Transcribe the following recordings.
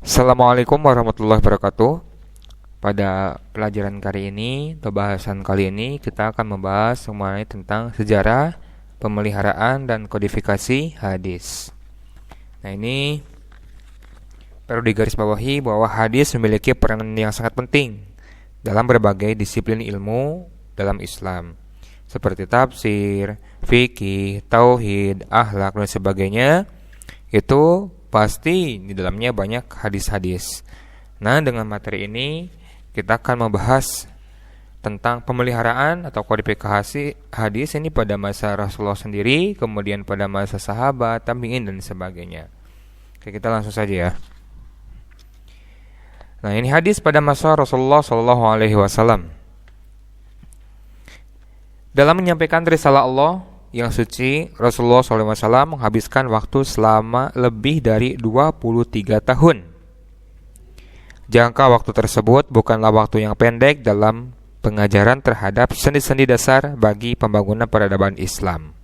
Assalamualaikum warahmatullahi wabarakatuh. Pada pelajaran kali ini atau bahasan kali ini kita akan membahas mengenai tentang sejarah, pemeliharaan dan kodifikasi hadis. Nah, ini perlu digarisbawahi bahwa hadis memiliki peranan yang sangat penting dalam berbagai disiplin ilmu dalam Islam, seperti tafsir, fikih, tauhid, akhlak dan sebagainya. Itu pasti di dalamnya banyak hadis-hadis. Nah, dengan materi ini kita akan membahas tentang pemeliharaan atau kodifikasi hadis ini pada masa Rasulullah sendiri, kemudian pada masa sahabat, tabi'in dan sebagainya. Oke, kita langsung saja ya. Nah, ini hadis pada masa Rasulullah Shallallahu Alaihi Wasallam. Dalam menyampaikan risalah Allah yang suci, Rasulullah SAW menghabiskan waktu selama lebih dari 23 tahun. Jangka waktu tersebut bukanlah waktu yang pendek dalam pengajaran terhadap sendi-sendi dasar bagi pembangunan peradaban Islam.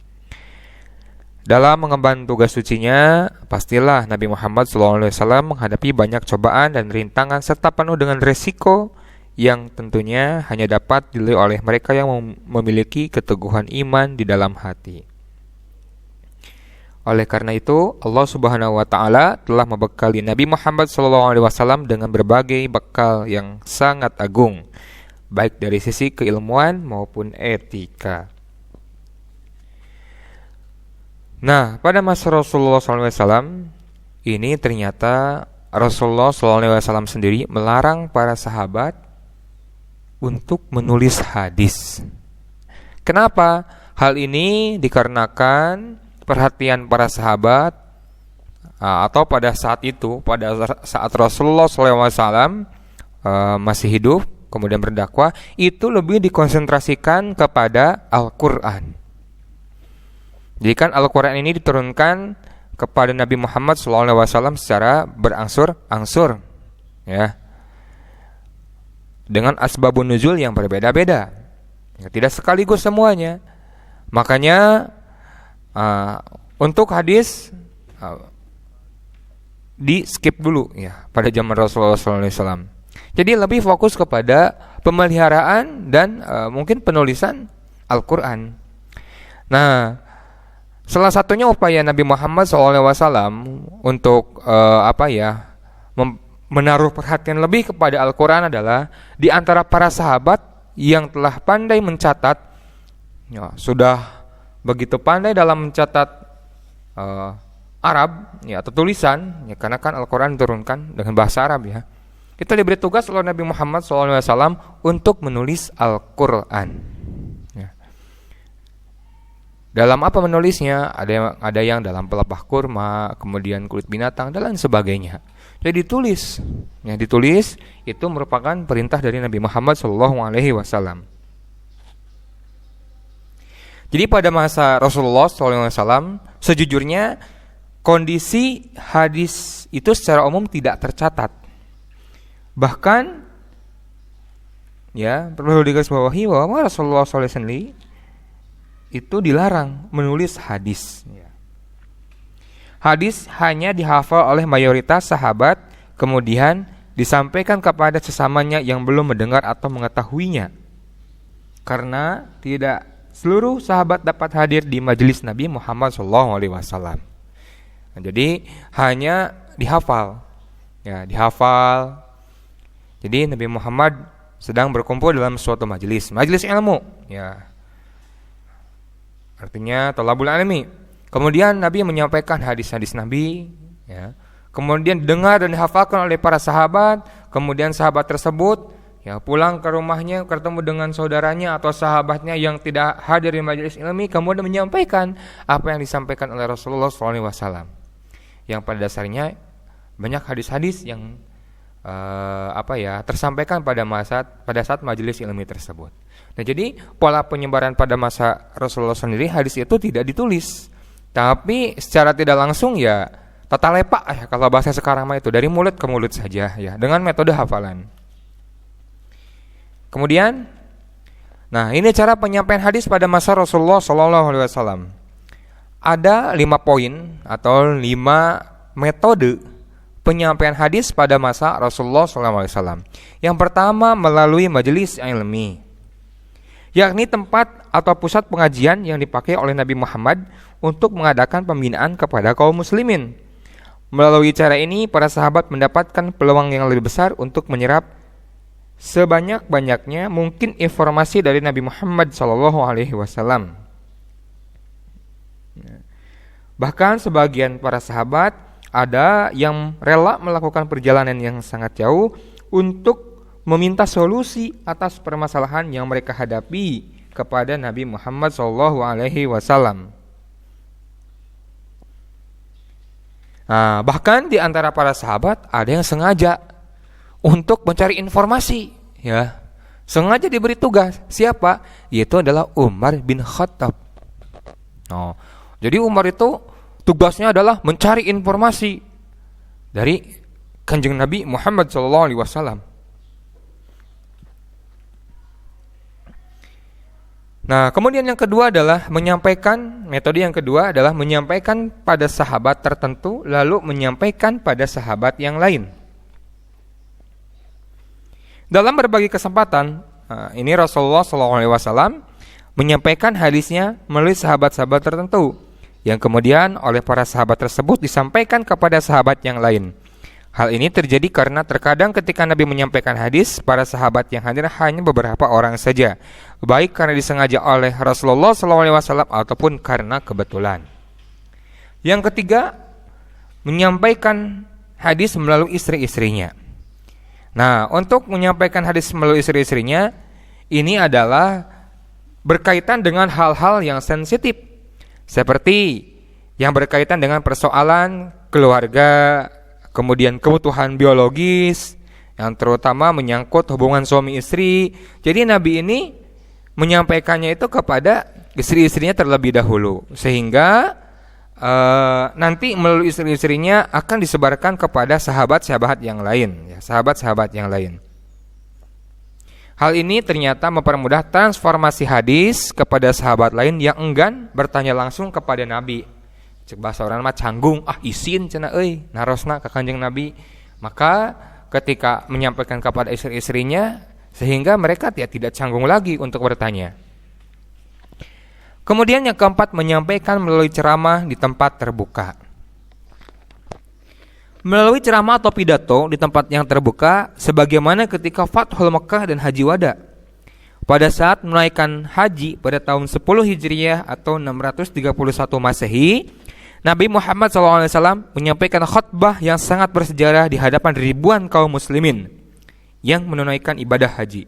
Dalam mengemban tugas sucinya, pastilah Nabi Muhammad SAW menghadapi banyak cobaan dan rintangan serta penuh dengan resiko yang tentunya hanya dapat dilalui oleh mereka yang memiliki keteguhan iman di dalam hati. Oleh karena itu, Allah Subhanahu wa taala telah membekali Nabi Muhammad SAW dengan berbagai bekal yang sangat agung, baik dari sisi keilmuan maupun etika. Nah, pada masa Rasulullah SAW ini ternyata Rasulullah SAW sendiri melarang para sahabat untuk menulis hadis. Kenapa? Hal ini dikarenakan perhatian para sahabat atau pada saat itu, pada saat Rasulullah SAW masih hidup, kemudian berdakwah, itu lebih dikonsentrasikan kepada Al-Quran. Jadi kan Al-Quran ini diturunkan kepada Nabi Muhammad SAW secara berangsur-angsur, ya, dengan asbabun nuzul yang berbeda-beda, ya, tidak sekaligus semuanya. Makanya untuk hadis di skip dulu ya pada zaman Rasulullah SAW. Jadi lebih fokus kepada pemeliharaan dan mungkin penulisan Al-Quran. Nah, salah satunya upaya Nabi Muhammad SAW untuk menaruh perhatian lebih kepada Al-Quran adalah di antara para sahabat yang telah pandai mencatat, ya, sudah begitu pandai dalam mencatat Arab, ya, atau tulisan, ya, karena kan Al-Quran diturunkan dengan bahasa Arab, ya. Kita diberi tugas oleh Nabi Muhammad SAW untuk menulis Al-Quran. Ya. Dalam apa menulisnya? Ada yang dalam pelepah kurma, kemudian kulit binatang dan lain sebagainya. Jadi ditulis, ya, ditulis itu merupakan perintah dari Nabi Muhammad SAW. Jadi pada masa Rasulullah SAW, sejujurnya kondisi hadis itu secara umum tidak tercatat. Bahkan, ya, perlu digarisbawahi bahwa Rasulullah SAW sendiri itu dilarang menulis hadis. Hadis hanya dihafal oleh mayoritas sahabat, kemudian disampaikan kepada sesamanya yang belum mendengar atau mengetahuinya. Karena tidak seluruh sahabat dapat hadir di majelis Nabi Muhammad SAW. Nah, jadi hanya dihafal, ya, dihafal. Jadi Nabi Muhammad sedang berkumpul dalam suatu majelis ilmu, ya. Artinya thalabul ilmi. Kemudian Nabi menyampaikan hadis-hadis Nabi, ya. Kemudian dengar dan dihafalkan oleh para sahabat. Kemudian sahabat tersebut, ya, pulang ke rumahnya, ketemu dengan saudaranya atau sahabatnya yang tidak hadir di majelis ilmi, kemudian menyampaikan apa yang disampaikan oleh Rasulullah SAW. Yang pada dasarnya banyak hadis-hadis yang tersampaikan pada saat majelis ilmi tersebut. Nah, jadi pola penyebaran pada masa Rasulullah sendiri hadis itu tidak ditulis, tapi secara tidak langsung, ya, tata lepak, ya, kalau bahasa sekarang itu dari mulut ke mulut saja, ya, dengan metode hafalan. Kemudian, nah, ini cara penyampaian hadis pada masa Rasulullah SAW. Ada 5 poin atau 5 metode penyampaian hadis pada masa Rasulullah SAW. Yang pertama melalui majelis ilmi, yakni tempat atau pusat pengajian yang dipakai oleh Nabi Muhammad untuk mengadakan pembinaan kepada kaum muslimin. Melalui cara ini, para sahabat mendapatkan peluang yang lebih besar untuk menyerap sebanyak-banyaknya mungkin informasi dari Nabi Muhammad SAW. Bahkan sebagian para sahabat ada yang rela melakukan perjalanan yang sangat jauh untuk meminta solusi atas permasalahan yang mereka hadapi kepada Nabi Muhammad SAW. Bahkan di antara para sahabat ada yang sengaja untuk mencari informasi, ya, sengaja diberi tugas. Siapa? Yaitu adalah Umar bin Khattab. Jadi Umar itu tugasnya adalah mencari informasi dari Kanjeng Nabi Muhammad SAW. Nah, kemudian yang kedua adalah metode yang kedua adalah menyampaikan pada sahabat tertentu lalu menyampaikan pada sahabat yang lain. Dalam berbagai kesempatan, ini Rasulullah SAW menyampaikan hadisnya melalui sahabat-sahabat tertentu, yang kemudian oleh para sahabat tersebut disampaikan kepada sahabat yang lain. Hal ini terjadi karena terkadang ketika Nabi menyampaikan hadis, para sahabat yang hadir hanya beberapa orang saja, baik karena disengaja oleh Rasulullah SAW ataupun karena kebetulan. Yang ketiga, menyampaikan hadis melalui istri-istrinya. Nah, untuk menyampaikan hadis melalui istri-istrinya, ini adalah berkaitan dengan hal-hal yang sensitif, seperti yang berkaitan dengan persoalan keluarga, kemudian kebutuhan biologis, yang terutama menyangkut hubungan suami istri. Jadi Nabi ini menyampaikannya itu kepada istri-istrinya terlebih dahulu, sehingga nanti melalui istri-istrinya akan disebarkan kepada sahabat-sahabat yang lain, ya, sahabat-sahabat yang lain. Hal ini ternyata mempermudah transformasi hadis kepada sahabat lain yang enggan bertanya langsung kepada Nabi. Cek bahasa orang mah canggung, isin cenah euy, narosna ka Kanjeng Nabi. Maka ketika menyampaikan kepada istri-istrinya, sehingga mereka tidak canggung lagi untuk bertanya. Kemudian yang keempat, menyampaikan melalui ceramah di tempat terbuka. Melalui ceramah atau pidato di tempat yang terbuka, sebagaimana ketika Fathul Mekkah dan Haji Wada. Pada saat menunaikan haji pada tahun 10 Hijriah atau 631 Masehi, Nabi Muhammad SAW menyampaikan khutbah yang sangat bersejarah di hadapan ribuan kaum muslimin yang menunaikan ibadah haji.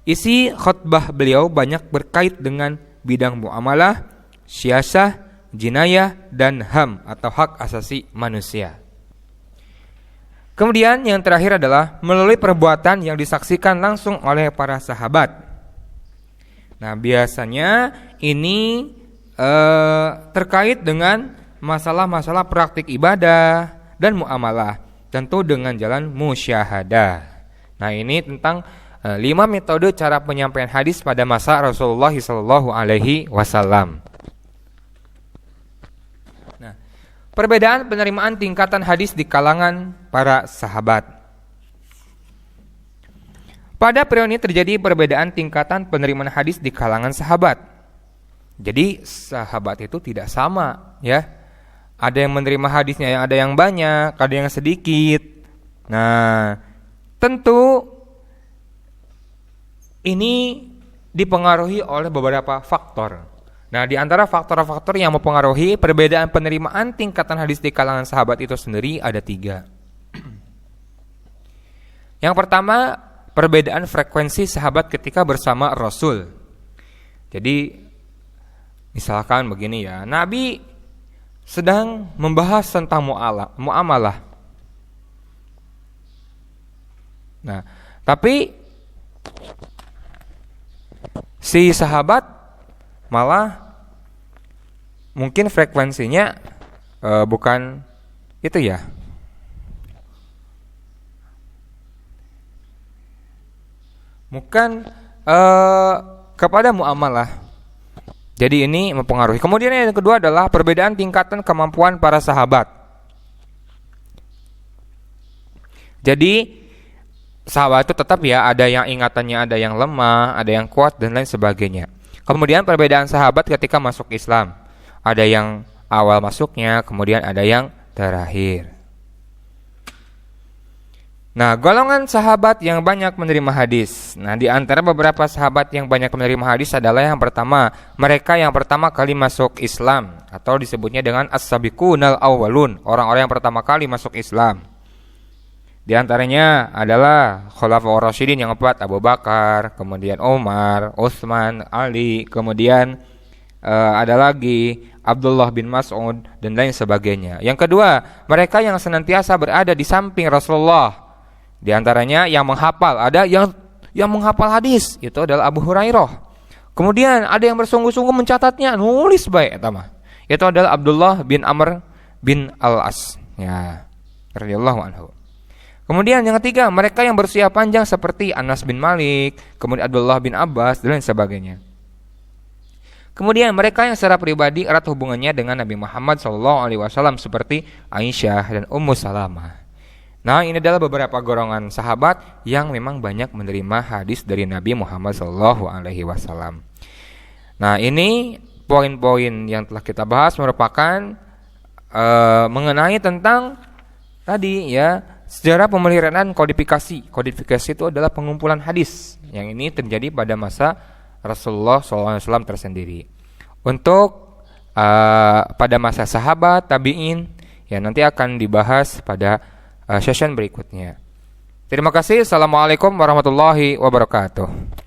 Isi khutbah beliau banyak berkait dengan bidang muamalah, syiasah, jinayah, dan HAM atau hak asasi manusia. Kemudian yang terakhir adalah melalui perbuatan yang disaksikan langsung oleh para sahabat. Nah, biasanya ini terkait dengan masalah-masalah praktik ibadah dan muamalah, tentu dengan jalan musyahadah. Nah, ini tentang 5 metode cara penyampaian hadis pada masa Rasulullah SAW. Nah, perbedaan penerimaan tingkatan hadis di kalangan para sahabat. Pada periode ini terjadi perbedaan tingkatan penerimaan hadis di kalangan sahabat. Jadi sahabat itu tidak sama, ya. Ada yang menerima hadisnya, yang ada yang banyak, ada yang sedikit. Nah, tentu ini dipengaruhi oleh beberapa faktor. Nah, di antara faktor-faktor yang mempengaruhi perbedaan penerimaan tingkatan hadis di kalangan sahabat itu sendiri ada 3. Yang pertama, perbedaan frekuensi sahabat ketika bersama Rasul. Jadi misalkan begini ya, Nabi sedang membahas tentang muamalah. Nah, tapi si sahabat malah mungkin frekuensinya bukan itu ya. Bukan kepada muamalah. Jadi ini mempengaruhi. Kemudian yang kedua adalah perbedaan tingkatan kemampuan para sahabat. Jadi sahabat itu tetap ya ada yang ingatannya ada yang lemah, ada yang kuat dan lain sebagainya. Kemudian perbedaan sahabat ketika masuk Islam. Ada yang awal masuknya, kemudian ada yang terakhir. Nah, golongan sahabat yang banyak menerima hadis. Nah, di antara beberapa sahabat yang banyak menerima hadis adalah yang pertama, mereka yang pertama kali masuk Islam atau disebutnya dengan as-sabiqunal awwalun, orang-orang yang pertama kali masuk Islam. Di antaranya adalah Khulafaur Rasyidin yang keempat, Abu Bakar, kemudian Umar, Utsman, Ali, kemudian ada lagi Abdullah bin Mas'ud dan lain sebagainya. Yang kedua, mereka yang senantiasa berada di samping Rasulullah. Di antaranya yang menghafal, ada yang menghafal hadis, itu adalah Abu Hurairah. Kemudian ada yang bersungguh-sungguh mencatatnya, nulis baik etama. Itu adalah Abdullah bin Amr bin Al-As, ya, radhiyallahu anhu. Kemudian yang ketiga, mereka yang berusia panjang seperti Anas bin Malik, kemudian Abdullah bin Abbas dan lain sebagainya. Kemudian mereka yang secara pribadi erat hubungannya dengan Nabi Muhammad SAW seperti Aisyah dan Ummu Salamah. Nah, ini adalah beberapa golongan sahabat yang memang banyak menerima hadis dari Nabi Muhammad SAW. Nah, ini poin-poin yang telah kita bahas merupakan mengenai tentang tadi ya sejarah pemeliharaan kodifikasi. Kodifikasi itu adalah pengumpulan hadis yang ini terjadi pada masa Rasulullah SAW tersendiri. Untuk pada masa sahabat tabi'in ya nanti akan dibahas pada session berikutnya. Terima kasih. Assalamualaikum warahmatullahi wabarakatuh.